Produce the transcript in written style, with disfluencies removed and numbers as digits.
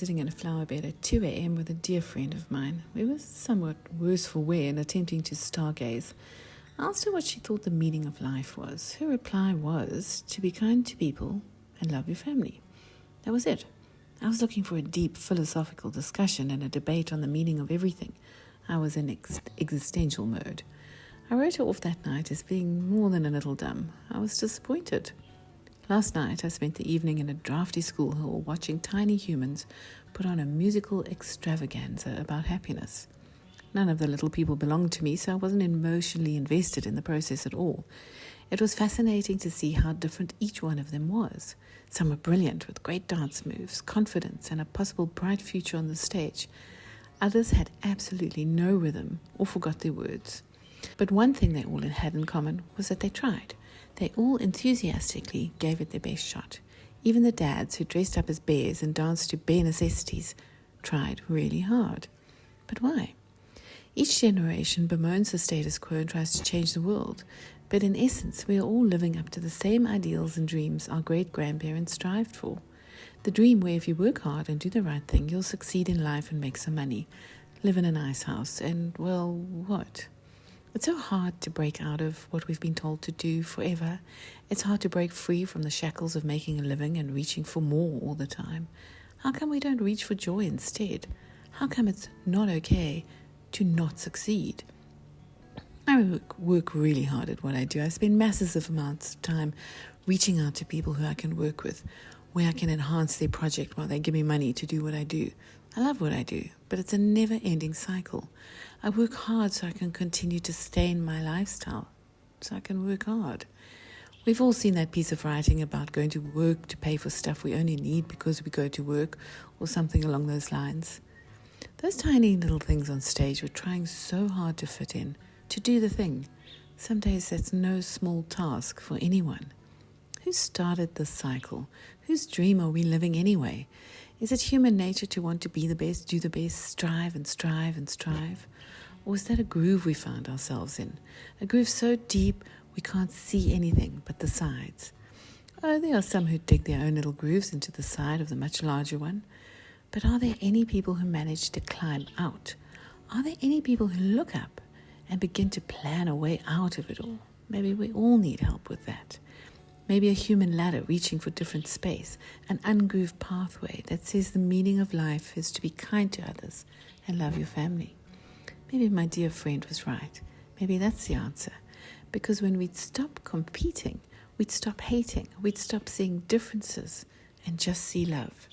sitting in a flower bed at 2 a.m. with a dear friend of mine. We were somewhat worse for wear and attempting to stargaze. I asked her what she thought the meaning of life was. Her reply was to be kind to people and love your family. That was it. I was looking for a deep philosophical discussion and a debate on the meaning of everything. I was in existential mode. I wrote her off that night as being more than a little dumb. I was disappointed. Last night, I spent the evening in a drafty school hall watching tiny humans put on a musical extravaganza about happiness. None of the little people belonged to me, so I wasn't emotionally invested in the process at all. It was fascinating to see how different each one of them was. Some were brilliant with great dance moves, confidence, and a possible bright future on the stage. Others had absolutely no rhythm or forgot their words. But one thing they all had in common was that they tried. They all enthusiastically gave it their best shot. Even the dads who dressed up as bears and danced to bare necessities tried really hard. But why? Each generation bemoans the status quo and tries to change the world. But in essence, we are all living up to the same ideals and dreams our great-grandparents strived for. The dream where if you work hard and do the right thing, you'll succeed in life and make some money, live in a nice house, and, well, what? It's so hard to break out of what we've been told to do forever. It's hard to break free from the shackles of making a living and reaching for more all the time. How come we don't reach for joy instead? How come it's not okay to not succeed? I work really hard at what I do. I spend massive amounts of time reaching out to people who I can work with, where I can enhance their project while they give me money to do what I do. I love what I do, but it's a never-ending cycle. I work hard so I can continue to stay in my lifestyle, so I can work hard. We've all seen that piece of writing about going to work to pay for stuff we only need because we go to work, or something along those lines. Those tiny little things on stage were trying so hard to fit in, to do the thing. Some days that's no small task for anyone. Who started this cycle? Whose dream are we living anyway? Is it human nature to want to be the best, do the best, strive and strive and strive? Or is that a groove we found ourselves in? A groove so deep we can't see anything but the sides. Oh, there are some who dig their own little grooves into the side of the much larger one. But are there any people who manage to climb out? Are there any people who look up and begin to plan a way out of it all? Maybe we all need help with that. Maybe a human ladder reaching for different space, an ungrooved pathway that says the meaning of life is to be kind to others and love your family. Maybe my dear friend was right. Maybe that's the answer. Because when we'd stop competing, we'd stop hating, we'd stop seeing differences and just see love.